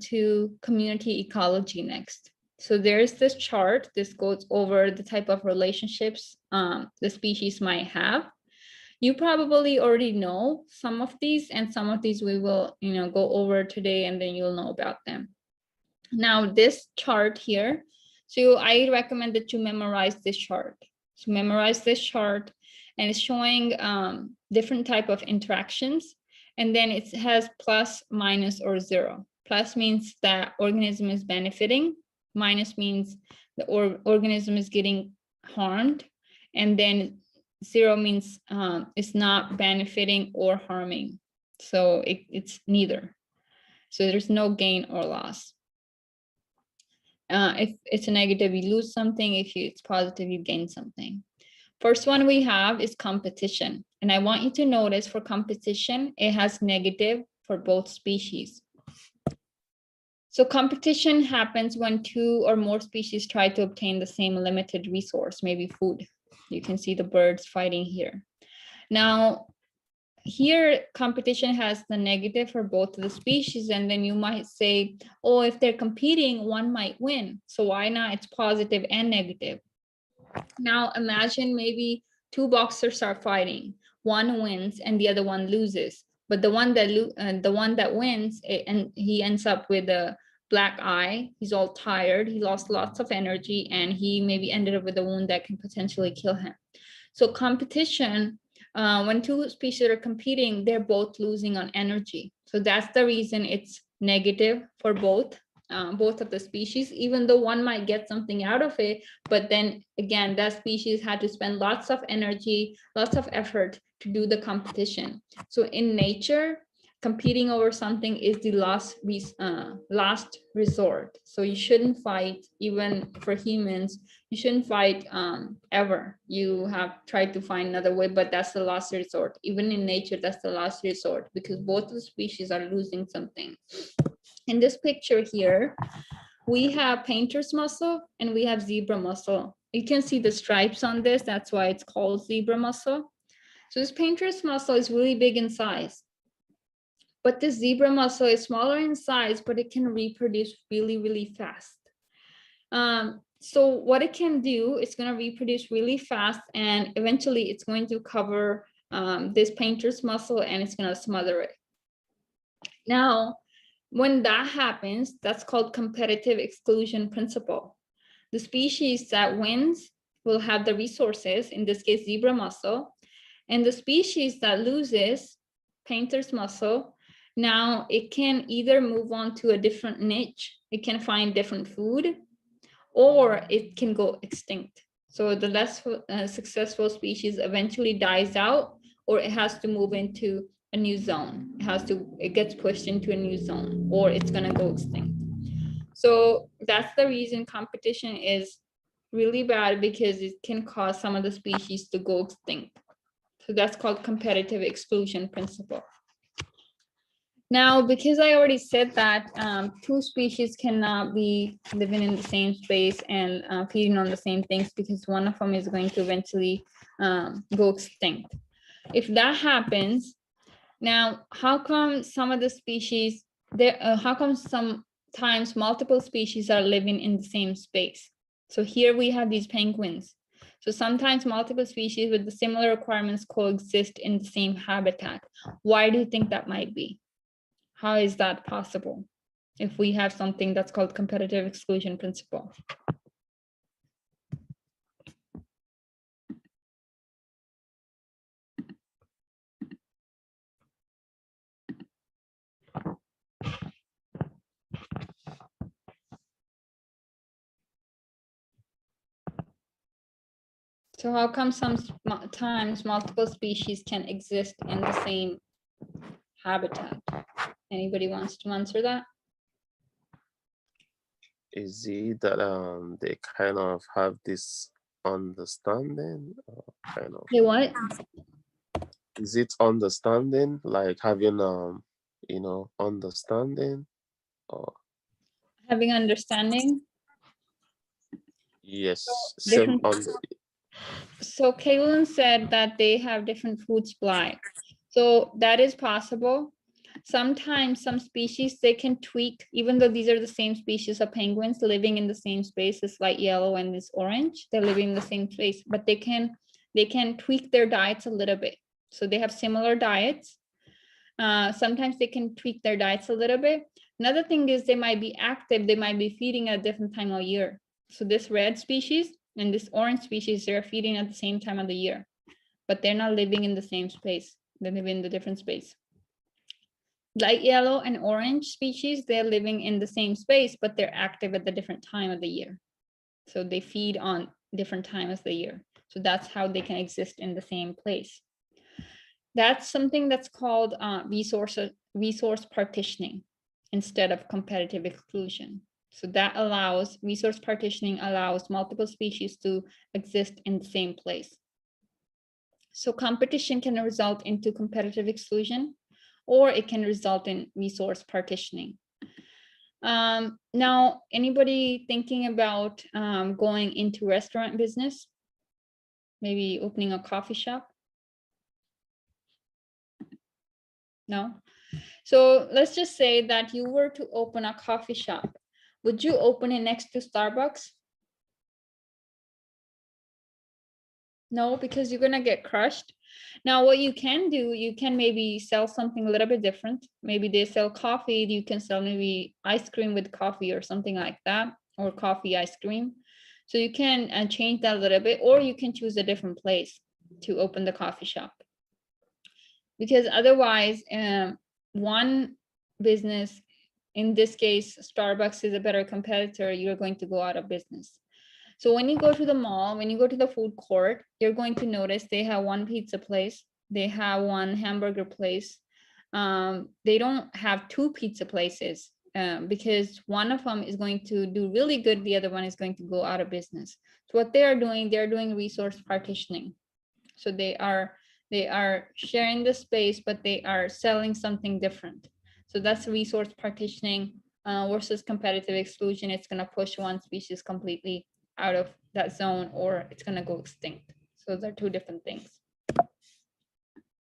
to community ecology next. So there's this chart. This goes over the type of relationships the species might have. You probably already know some of these, and some of these we will, go over today, and then you'll know about them. Now this chart here, so I recommend that you memorize this chart. So memorize this chart, and it's showing different type of interactions, and then it has plus, minus, or zero. Plus means that organism is benefiting, minus means the organism is getting harmed, and then zero means it's not benefiting or harming. So it's neither. So there's no gain or loss. If it's a negative, you lose something. If it's positive, you gain something. First one we have is competition. And I want you to notice for competition, it has negative for both species. So competition happens when two or more species try to obtain the same limited resource, maybe food. You can see the birds fighting here. Now, here competition has the negative for both of the species, and then you might say, oh, if they're competing, one might win. So why not? It's positive and negative. Now imagine maybe two boxers are fighting. One wins and the other one loses. But the one that wins, and he ends up with a black eye. He's all tired. He lost lots of energy, and he maybe ended up with a wound that can potentially kill him. So competition, when two species are competing, they're both losing on energy. So that's the reason it's negative for both of the species, even though one might get something out of it. But then again, that species had to spend lots of energy, lots of effort to do the competition. So in nature, competing over something is the last resort. So you shouldn't fight. Even for humans, you shouldn't fight ever. You have tried to find another way, but that's the last resort. Even in nature, that's the last resort, because both the species are losing something. In this picture here, we have painter's mussel and we have zebra mussel. You can see the stripes on this. That's why it's called zebra mussel. So this painter's mussel is really big in size. But this zebra mussel is smaller in size, but it can reproduce really, really fast. So what it can do, it's going to reproduce really fast, and eventually it's going to cover this painter's mussel, and it's going to smother it. Now, when that happens, that's called competitive exclusion principle. The species that wins will have the resources, in this case, zebra mussel, and the species that loses, painter's mussel, now it can either move on to a different niche, it can find different food, or it can go extinct. So the less successful species eventually dies out, or it has to move into a new zone. It gets pushed into a new zone, or it's going to go extinct. So that's the reason competition is really bad, because it can cause some of the species to go extinct. So that's called competitive exclusion principle. Now, because I already said that two species cannot be living in the same space and feeding on the same things, because one of them is going to eventually go extinct. If that happens, now, how come some of the species, how come sometimes multiple species are living in the same space? So here we have these penguins. So sometimes multiple species with the similar requirements coexist in the same habitat. Why do you think that might be? How is that possible if we have something that's called competitive exclusion principle? So how come sometimes multiple species can exist in the same habitat? Anybody wants to answer that? Is it that they kind of have this understanding, or kind of? Hey, what? Is it understanding, like having understanding, or? Having understanding? Yes, same Different. on. So Kaylin said that they have different food supply. So that is possible. Sometimes some species, they can tweak, even though these are the same species of penguins living in the same space, this light yellow and this orange, they're living in the same space, but they can tweak their diets a little bit. So they have similar diets. Sometimes they can tweak their diets a little bit. Another thing is they might be active, they might be feeding at a different time of year. So this red species and this orange species, they're feeding at the same time of the year, but they're not living in the same space. They live in the different space. Light yellow and orange species, they're living in the same space, but they're active at the different time of the year. So they feed on different times of the year. So that's how they can exist in the same place. That's something that's called resource partitioning instead of competitive exclusion. So that allows, resource partitioning allows multiple species to exist in the same place. So competition can result into competitive exclusion, or it can result in resource partitioning. Now, anybody thinking about going into restaurant business? Maybe opening a coffee shop? No? So let's just say that you were to open a coffee shop. Would you open it next to Starbucks? No, because you're gonna get crushed. Now, what you can do, you can maybe sell something a little bit different. Maybe they sell coffee, you can sell maybe ice cream with coffee or something like that, or coffee ice cream. So you can change that a little bit, or you can choose a different place to open the coffee shop. Because otherwise, one business, in this case, Starbucks is a better competitor, you're going to go out of business. So when you go to the mall, when you go to the food court, you're going to notice they have one pizza place, they have one hamburger place. They don't have two pizza places because one of them is going to do really good, the other one is going to go out of business. So what they are doing, they're doing resource partitioning. So they are sharing the space, but they are selling something different. So that's resource partitioning versus competitive exclusion. It's going to push one species completely out of that zone, or it's going to go extinct. So they're two different things.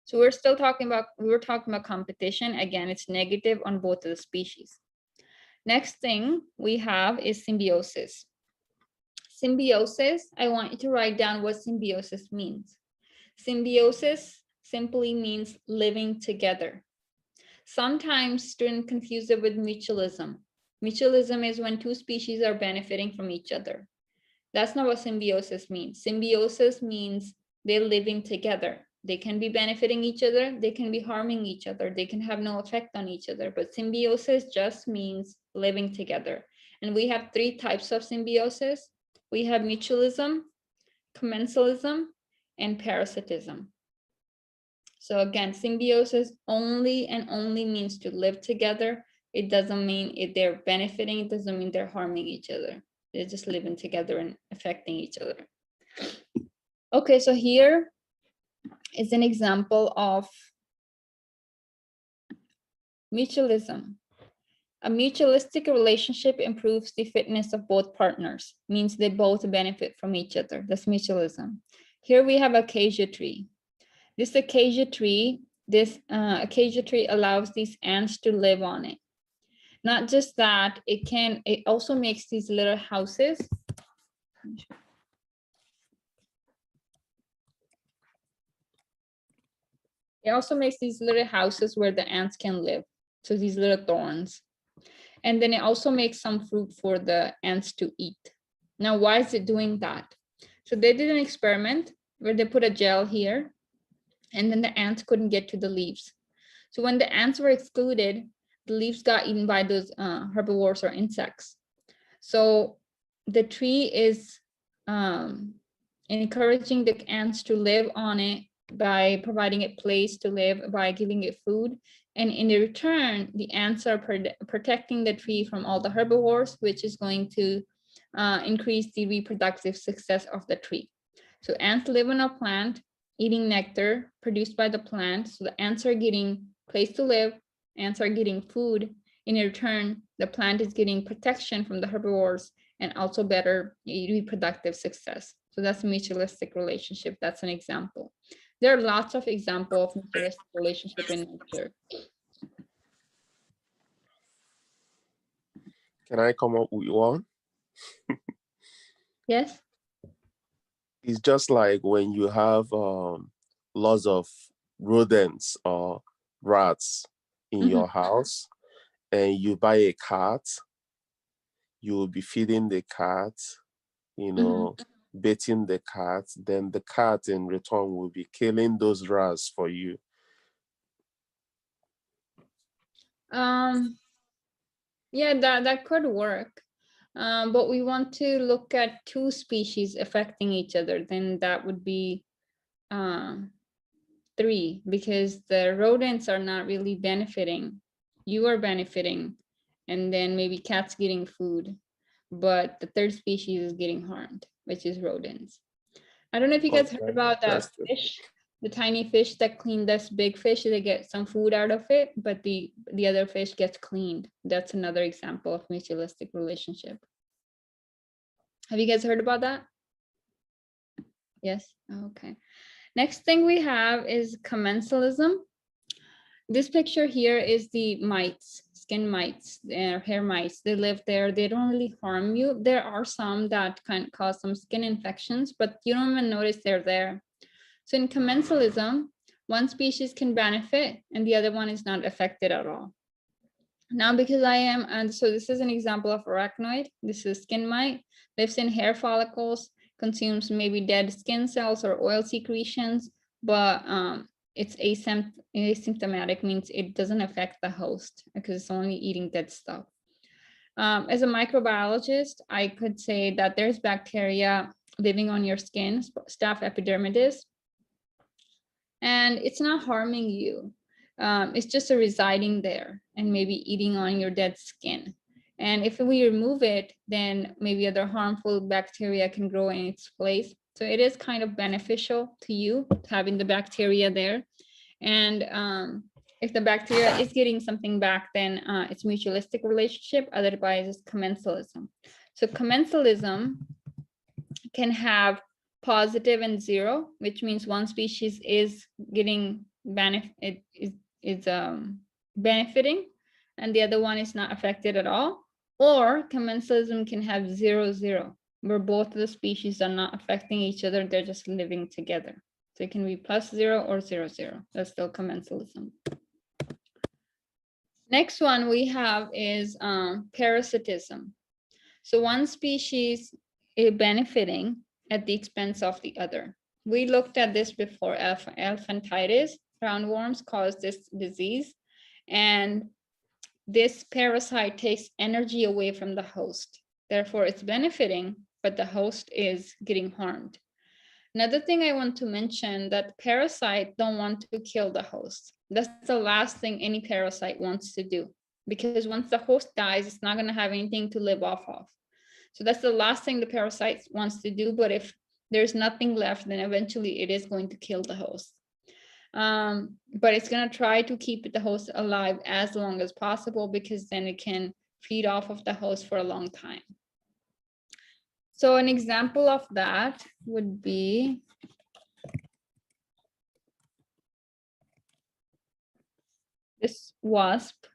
So we were talking about competition. Again, it's negative on both of the species. Next thing we have is symbiosis. Symbiosis, I want you to write down what symbiosis means. Symbiosis simply means living together. Sometimes students confuse it with mutualism. Mutualism is when two species are benefiting from each other. That's not what symbiosis means. Symbiosis means they're living together. They can be benefiting each other, they can be harming each other, they can have no effect on each other, but symbiosis just means living together. And we have three types of symbiosis. We have mutualism, commensalism, and parasitism. So again, symbiosis only and only means to live together. It doesn't mean if they're benefiting, it doesn't mean they're harming each other. They're just living together and affecting each other. Okay, so here is an example of mutualism. A mutualistic relationship improves the fitness of both partners, means they both benefit from each other. That's mutualism. Here we have acacia tree. This acacia tree allows these ants to live on it. Not just that, it also makes these little houses. It also makes these little houses where the ants can live. So these little thorns. And then it also makes some fruit for the ants to eat. Now, why is it doing that? So they did an experiment where they put a gel here, and then the ants couldn't get to the leaves. So when the ants were excluded, the leaves got eaten by those herbivores or insects. So the tree is encouraging the ants to live on it by providing it place to live, by giving it food. And in return, the ants are protecting the tree from all the herbivores, which is going to increase the reproductive success of the tree. So ants live on a plant, eating nectar produced by the plant. So the ants are getting place to live, ants are getting food. In return, the plant is getting protection from the herbivores and also better reproductive success. So that's a mutualistic relationship. That's an example. There are lots of examples of mutualistic relationship in nature. Can I come up with one? Yes. It's just like when you have lots of rodents or rats in Mhm. your house and you buy a cat, you will be feeding the cat, you Mhm. know, baiting the cat, then the cat in return will be killing those rats for you. Yeah, that could work. But we want to look at two species affecting each other, then that would be three, because the rodents are not really benefiting. You are benefiting, and then maybe cats getting food, but the third species is getting harmed, which is rodents. I don't know if you guys heard Okay, about that that's good. fish, the tiny fish that clean this big fish, they get some food out of it, but the other fish gets cleaned. That's another example of mutualistic relationship. Have you guys heard about that? Yes. Okay. Next thing we have is commensalism. This picture here is the mites, skin mites, hair mites. They live there. They don't really harm you. There are some that can cause some skin infections, but you don't even notice they're there. So in commensalism, one species can benefit and the other one is not affected at all. Now, because I am, and so this is an example of arachnoid. This is skin mite, lives in hair follicles, consumes maybe dead skin cells or oil secretions, but it's asymptomatic, means it doesn't affect the host because it's only eating dead stuff. As a microbiologist, I could say that there's bacteria living on your skin, Staph epidermidis, and it's not harming you. It's just a residing there and maybe eating on your dead skin. And if we remove it, then maybe other harmful bacteria can grow in its place. So it is kind of beneficial to you having the bacteria there. And if the bacteria is getting something back, then it's mutualistic relationship, otherwise it's commensalism. So commensalism can have positive and zero, which means one species is getting benefit, is benefiting, and the other one is not affected at all. Or commensalism can have 0-0, where both of the species are not affecting each other, they're just living together. So it can be +0 or 0-0. That's still commensalism. Next one we have is parasitism. So one species is benefiting at the expense of the other. We looked at this before. Elephantitis, roundworms cause this disease, and this parasite takes energy away from the host. Therefore, it's benefiting, but the host is getting harmed. Another thing I want to mention, that parasite don't want to kill the host. That's the last thing any parasite wants to do, because once the host dies, it's not going to have anything to live off of. So that's the last thing the parasite wants to do. But if there's nothing left, then eventually it is going to kill the host. But it's going to try to keep the host alive as long as possible, because then it can feed off of the host for a long time. So an example of that would be this wasp.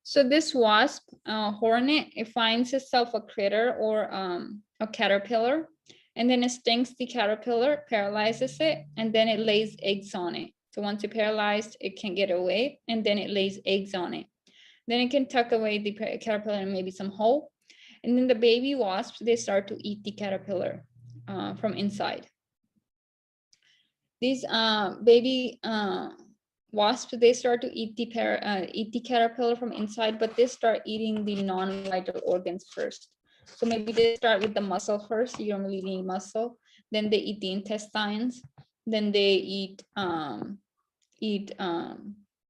So this wasp, hornet, it finds itself a critter or a caterpillar, and then it stings the caterpillar, paralyzes it, and then it lays eggs on it. So once it's paralyzed, it can get away, and then it lays eggs on it. Then it can tuck away the caterpillar in maybe some hole, and then the baby wasps, they start to eat the caterpillar from inside. These baby wasps, they start to eat the caterpillar from inside, but they start eating the non-vital organs first. So maybe they start with the muscle first. You don't really need muscle. Then they eat the intestines. Then they eat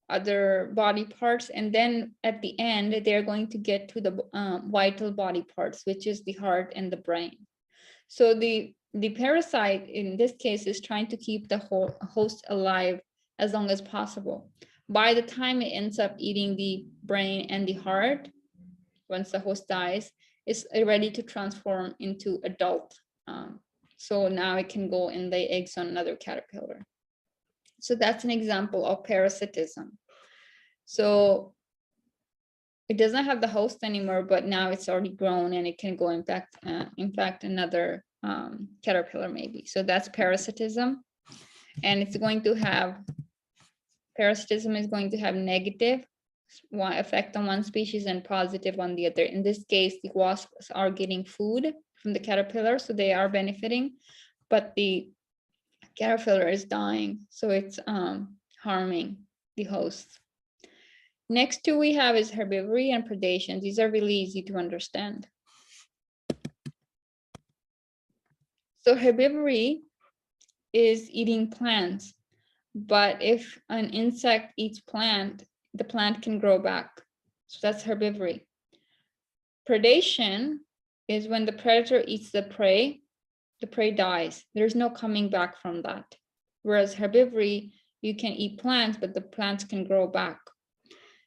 other body parts, and then at the end they're going to get to the vital body parts, which is the heart and the brain. So the parasite in this case is trying to keep the host alive as long as possible. By the time it ends up eating the brain and the heart, once the host dies, it's ready to transform into adult. So now it can go and lay eggs on another caterpillar. So that's an example of parasitism. So it doesn't have the host anymore, but now it's already grown and it can go infect another caterpillar maybe. So that's parasitism. And it's going to have, parasitism is going to have negative effect on one species and positive on the other. In this case, the wasps are getting food from the caterpillar, so they are benefiting, but the caterpillar is dying, so it's harming the host. Next two we have is herbivory and predation. These are really easy to understand. So herbivory is eating plants, but if an insect eats plant, the plant can grow back. So that's herbivory. Predation is when the predator eats the prey dies. There's no coming back from that. Whereas herbivory, you can eat plants, but the plants can grow back.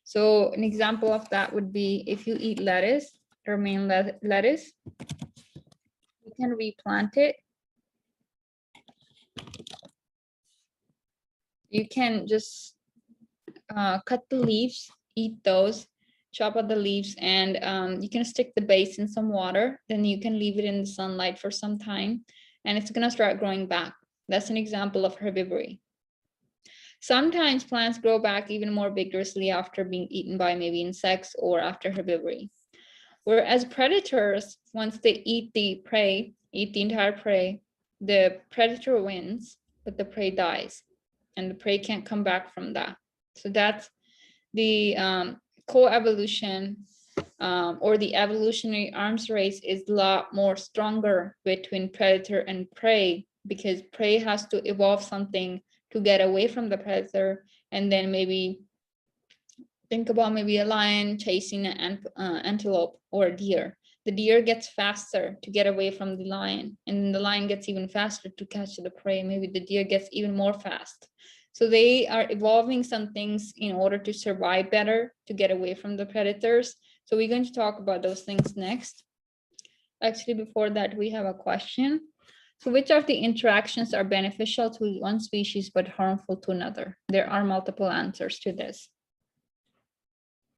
So an example of that would be if you eat lettuce, romaine lettuce, you can replant it. You can just cut the leaves, eat those, chop out the leaves, and you can stick the base in some water. Then you can leave it in the sunlight for some time, and it's gonna start growing back. That's an example of herbivory. Sometimes plants grow back even more vigorously after being eaten by maybe insects or after herbivory. Whereas predators, once they eat the prey, eat the entire prey, the predator wins, but the prey dies, and the prey can't come back from that. So that's the coevolution or the evolutionary arms race is a lot more stronger between predator and prey, because prey has to evolve something to get away from the predator. And then maybe think about maybe a lion chasing an antelope or a deer. The deer gets faster to get away from the lion, and then the lion gets even faster to catch the prey. Maybe the deer gets even more fast. So they are evolving some things in order to survive better, to get away from the predators. So we're going to talk about those things next. Actually, before that, we have a question. So which of the interactions are beneficial to one species but harmful to another? There are multiple answers to this.